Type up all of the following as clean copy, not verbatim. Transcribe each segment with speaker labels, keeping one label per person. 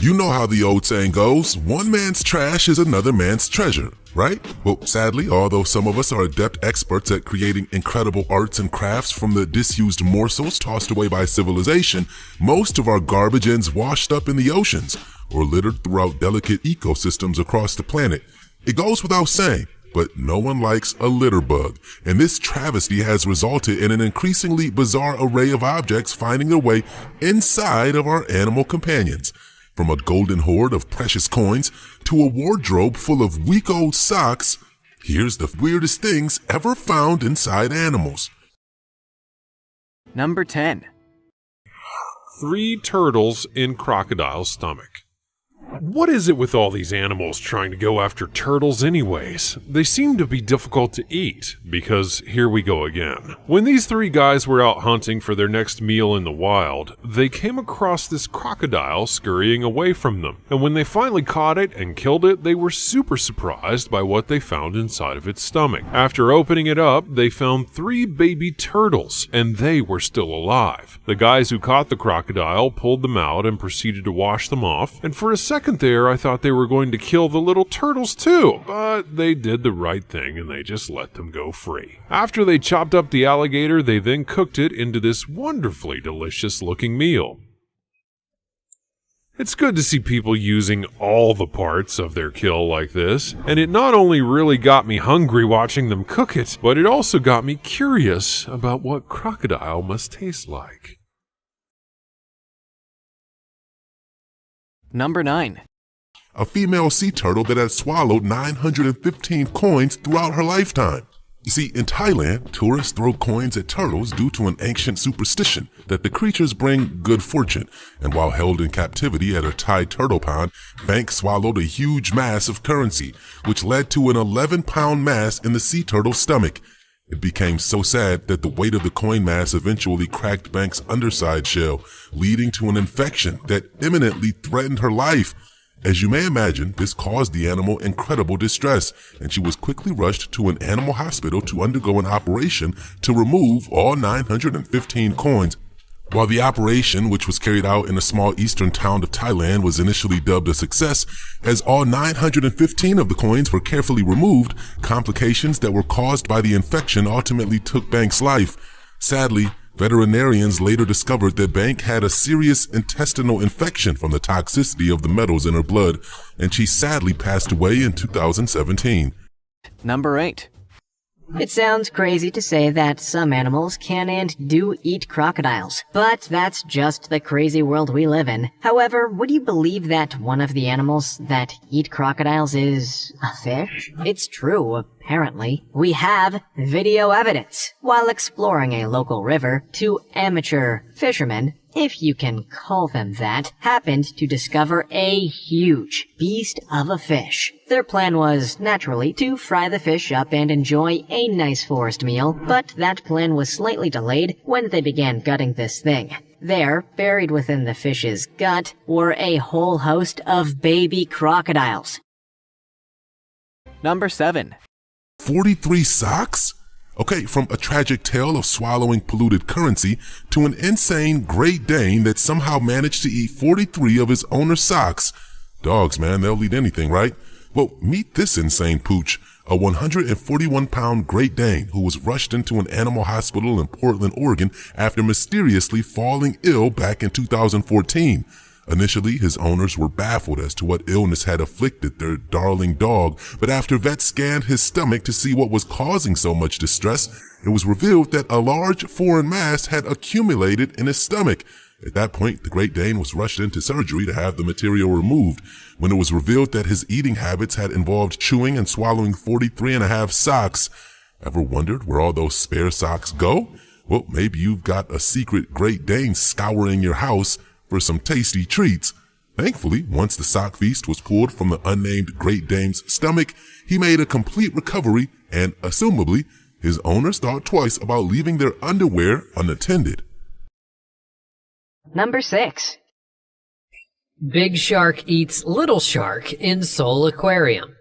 Speaker 1: You know how the old saying goes, one man's trash is another man's treasure, right? Well, sadly, although some of us are adept experts at creating incredible arts and crafts from the disused morsels tossed away by civilization, most of our garbage ends washed up in the oceans or littered throughout delicate ecosystems across the planet. It goes without saying, but no one likes a litter bug, and this travesty has resulted in an increasingly bizarre array of objects finding their way inside of our animal companions. From a golden hoard of precious coins to a wardrobe full of week-old socks, here's the weirdest things ever found inside animals.
Speaker 2: Number 10.
Speaker 3: 3 turtles in crocodile's stomach. What is it with all these animals trying to go after turtles anyways? They seem to be difficult to eat, because here we go again. When these 3 guys were out hunting for their next meal in the wild, they came across this crocodile scurrying away from them. And when they finally caught it and killed it, they were super surprised by what they found inside of its stomach. After opening it up, they found 3 baby turtles, and they were still alive. The guys who caught the crocodile pulled them out and proceeded to wash them off, and for a second there, I thought they were going to kill the little turtles too, but they did the right thing and they just let them go free. After they chopped up the alligator, they then cooked it into this wonderfully delicious looking meal. It's good to see people using all the parts of their kill like this, and it not only really got me hungry watching them cook it, but it also got me curious about what crocodile must taste like.
Speaker 2: Number 9.
Speaker 1: A female sea turtle that had swallowed 915 coins throughout her lifetime. You see, in Thailand, tourists throw coins at turtles due to an ancient superstition that the creatures bring good fortune, and while held in captivity at a Thai turtle pond, Bank swallowed a huge mass of currency, which led to an 11-pound mass in the sea turtle's stomach. It became so sad that the weight of the coin mass eventually cracked Bank's underside shell, leading to an infection that imminently threatened her life. As you may imagine, this caused the animal incredible distress, and she was quickly rushed to an animal hospital to undergo an operation to remove all 915 coins. While the operation, which was carried out in a small eastern town of Thailand, was initially dubbed a success, as all 915 of the coins were carefully removed, complications that were caused by the infection ultimately took Bank's life. Sadly, veterinarians later discovered that Bank had a serious intestinal infection from the toxicity of the metals in her blood, and she sadly passed away in 2017.
Speaker 2: Number 8.
Speaker 4: It sounds crazy to say that some animals can and do eat crocodiles, but that's just the crazy world we live in. However, would you believe that one of the animals that eat crocodiles is a fish? It's true, apparently. We have video evidence. While exploring a local river, 2 amateur fishermen, if you can call them that, happened to discover a huge beast of a fish. Their plan was, naturally, to fry the fish up and enjoy a nice forest meal, but that plan was slightly delayed when they began gutting this thing. There, buried within the fish's gut, were a whole host of baby crocodiles.
Speaker 2: Number 7.
Speaker 1: 43 socks? Okay, from a tragic tale of swallowing polluted currency to an insane Great Dane that somehow managed to eat 43 of his owner's socks. Dogs, man, they'll eat anything, right? Well, meet this insane pooch, a 141-pound Great Dane who was rushed into an animal hospital in Portland, Oregon after mysteriously falling ill back in 2014. Initially, his owners were baffled as to what illness had afflicted their darling dog, but after vets scanned his stomach to see what was causing so much distress, it was revealed that a large foreign mass had accumulated in his stomach. At that point, the Great Dane was rushed into surgery to have the material removed. When it was revealed that his eating habits had involved chewing and swallowing 43.5 socks. Ever wondered where all those spare socks go? Well, maybe you've got a secret Great Dane scouring your house for some tasty treats. Thankfully, once the sock feast was pulled from the unnamed Great Dane's stomach, he made a complete recovery and, assumably, his owners thought twice about leaving their underwear unattended.
Speaker 4: Number 6.
Speaker 5: Big shark eats little shark in Seoul Aquarium.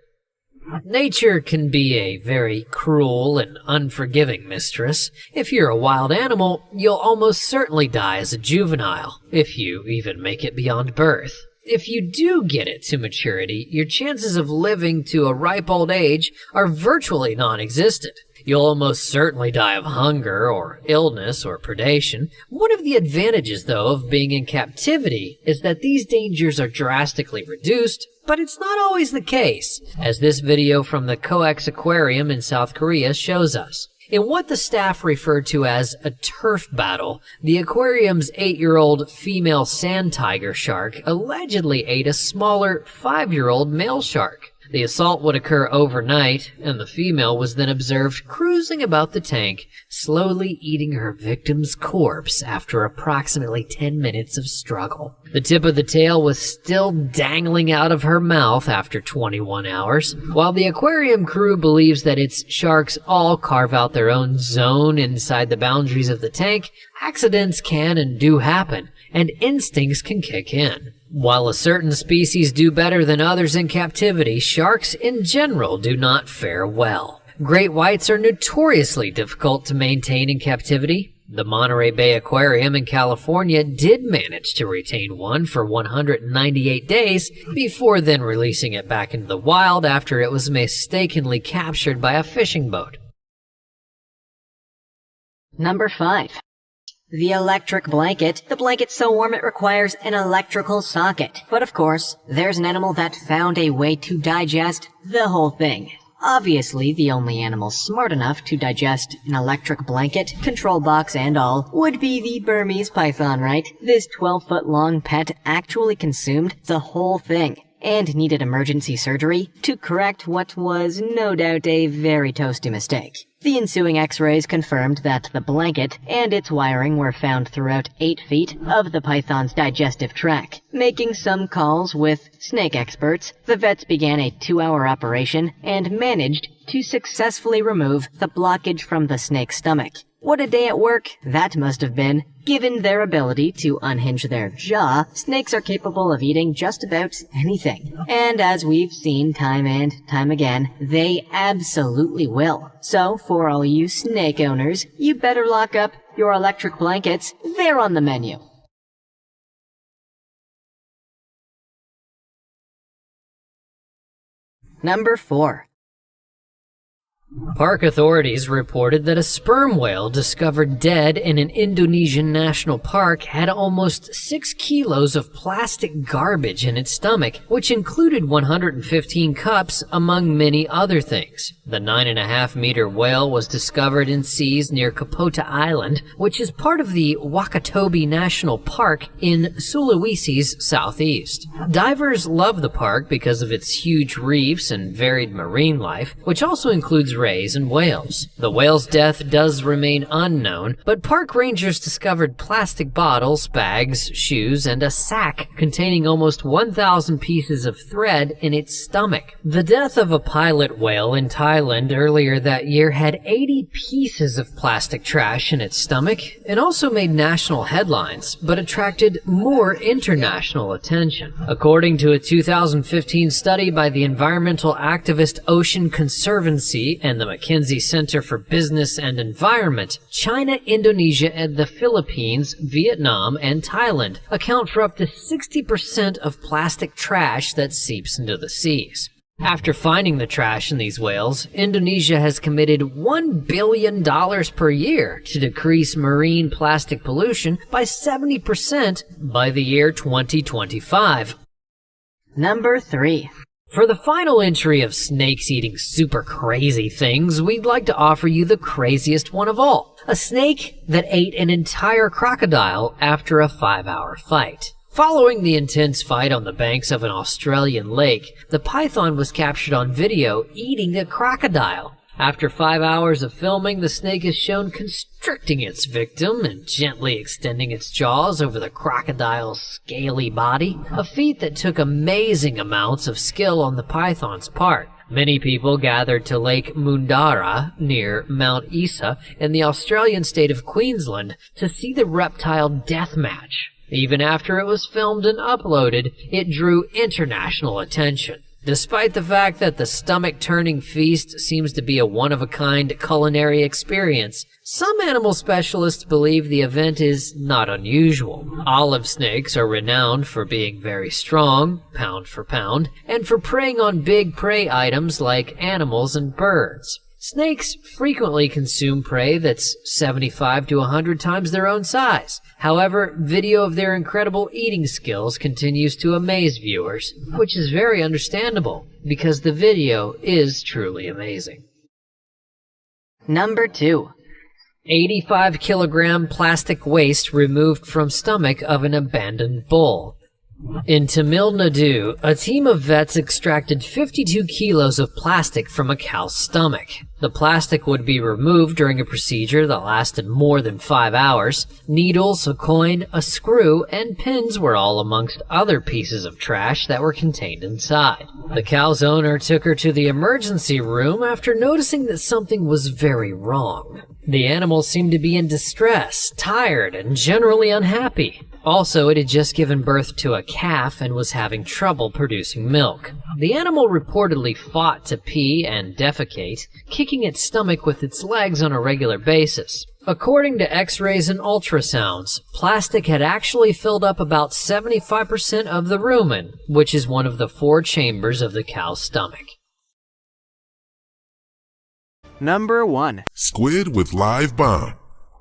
Speaker 5: Nature can be a very cruel and unforgiving mistress. If you're a wild animal, you'll almost certainly die as a juvenile, if you even make it beyond birth. If you do get it to maturity, your chances of living to a ripe old age are virtually non-existent. You'll almost certainly die of hunger or illness or predation. One of the advantages, though, of being in captivity is that these dangers are drastically reduced, but it's not always the case, as this video from the Coex Aquarium in South Korea shows us. In what the staff referred to as a turf battle, the aquarium's 8-year-old female sand tiger shark allegedly ate a smaller 5-year-old male shark. The assault would occur overnight, and the female was then observed cruising about the tank, slowly eating her victim's corpse after approximately 10 minutes of struggle. The tip of the tail was still dangling out of her mouth after 21 hours. While the aquarium crew believes that its sharks all carve out their own zone inside the boundaries of the tank, accidents can and do happen, and instincts can kick in. While a certain species do better than others in captivity, sharks in general do not fare well. Great whites are notoriously difficult to maintain in captivity. The Monterey Bay Aquarium in California did manage to retain one for 198 days before then releasing it back into the wild after it was mistakenly captured by a fishing boat.
Speaker 4: Number 5. The electric blanket. The blanket's so warm it requires an electrical socket. But of course, there's an animal that found a way to digest the whole thing. Obviously, the only animal smart enough to digest an electric blanket, control box and all, would be the Burmese python, right? This 12-foot-long pet actually consumed the whole thing, and needed emergency surgery to correct what was no doubt a very toasty mistake. The ensuing x-rays confirmed that the blanket and its wiring were found throughout 8 feet of the python's digestive tract. Making some calls with snake experts, the vets began a 2-hour operation and managed to successfully remove the blockage from the snake's stomach. What a day at work that must have been. Given their ability to unhinge their jaw, snakes are capable of eating just about anything. And as we've seen time and time again, they absolutely will. So, for all you snake owners, you better lock up your electric blankets. They're on the menu. Number 4.
Speaker 5: Park authorities reported that a sperm whale discovered dead in an Indonesian national park had almost 6 kilos of plastic garbage in its stomach, which included 115 cups, among many other things. The 9.5-meter whale was discovered in seas near Kapota Island, which is part of the Wakatobi National Park in Sulawesi's southeast. Divers love the park because of its huge reefs and varied marine life, which also includes rays and whales. The whale's death does remain unknown, but park rangers discovered plastic bottles, bags, shoes, and a sack containing almost 1,000 pieces of thread in its stomach. The death of a pilot whale in Thailand earlier that year had 80 pieces of plastic trash in its stomach and also made national headlines, but attracted more international attention. According to a 2015 study by the environmental activist Ocean Conservancy and the McKinsey Center for Business and Environment, China, Indonesia, and the Philippines, Vietnam, and Thailand account for up to 60% of plastic trash that seeps into the seas. After finding the trash in these whales, Indonesia has committed $1 billion per year to decrease marine plastic pollution by 70% by the year 2025.
Speaker 4: Number 3.
Speaker 5: For the final entry of snakes eating super crazy things, we'd like to offer you the craziest one of all. A snake that ate an entire crocodile after a 5-hour fight. Following the intense fight on the banks of an Australian lake, the python was captured on video eating a crocodile. After 5 hours of filming, the snake is shown constricting its victim and gently extending its jaws over the crocodile's scaly body, a feat that took amazing amounts of skill on the python's part. Many people gathered to Lake Mundara near Mount Isa in the Australian state of Queensland to see the reptile death match. Even after it was filmed and uploaded, it drew international attention. Despite the fact that the stomach-turning feast seems to be a one-of-a-kind culinary experience, some animal specialists believe the event is not unusual. Olive snakes are renowned for being very strong, pound for pound, and for preying on big prey items like animals and birds. Snakes frequently consume prey that's 75 to 100 times their own size. However, video of their incredible eating skills continues to amaze viewers, which is very understandable, because the video is truly amazing.
Speaker 4: Number 2.
Speaker 5: 85-kilogram plastic waste removed from stomach of an abandoned bull. In Tamil Nadu, a team of vets extracted 52 kilos of plastic from a cow's stomach. The plastic would be removed during a procedure that lasted more than 5 hours. Needles, a coin, a screw, and pins were all amongst other pieces of trash that were contained inside. The cow's owner took her to the emergency room after noticing that something was very wrong. The animal seemed to be in distress, tired, and generally unhappy. Also, it had just given birth to a calf and was having trouble producing milk. The animal reportedly fought to pee and defecate, kicking its stomach with its legs on a regular basis. According to X-rays and ultrasounds, plastic had actually filled up about 75% of the rumen, which is one of the 4 chambers of the cow's stomach.
Speaker 2: Number 1.
Speaker 1: Squid with live bomb.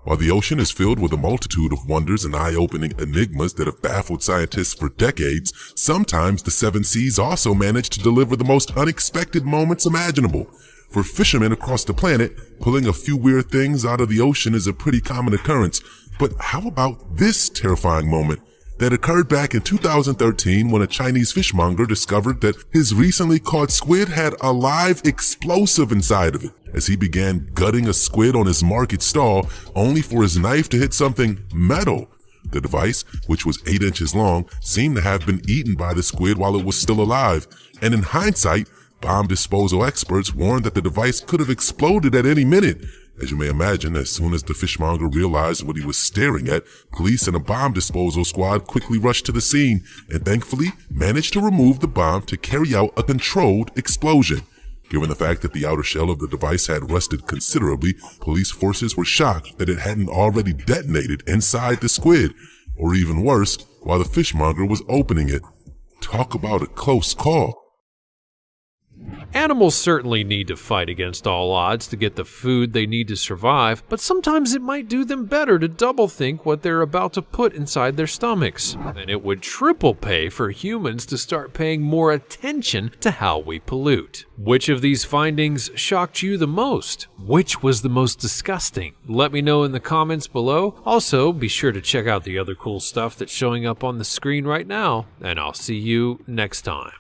Speaker 1: While the ocean is filled with a multitude of wonders and eye-opening enigmas that have baffled scientists for decades, sometimes the 7 seas also manage to deliver the most unexpected moments imaginable. For fishermen across the planet, pulling a few weird things out of the ocean is a pretty common occurrence. But how about this terrifying moment that occurred back in 2013 when a Chinese fishmonger discovered that his recently caught squid had a live explosive inside of it? As he began gutting a squid on his market stall, only for his knife to hit something metal. The device, which was 8 inches long, seemed to have been eaten by the squid while it was still alive. And in hindsight, bomb disposal experts warned that the device could have exploded at any minute. As you may imagine, as soon as the fishmonger realized what he was staring at, police and a bomb disposal squad quickly rushed to the scene and thankfully managed to remove the bomb to carry out a controlled explosion. Given the fact that the outer shell of the device had rusted considerably, police forces were shocked that it hadn't already detonated inside the squid, or even worse, while the fishmonger was opening it. Talk about a close call.
Speaker 3: Animals certainly need to fight against all odds to get the food they need to survive, but sometimes it might do them better to double think what they're about to put inside their stomachs. And it would triple pay for humans to start paying more attention to how we pollute. Which of these findings shocked you the most? Which was the most disgusting? Let me know in the comments below. Also, be sure to check out the other cool stuff that's showing up on the screen right now, and I'll see you next time.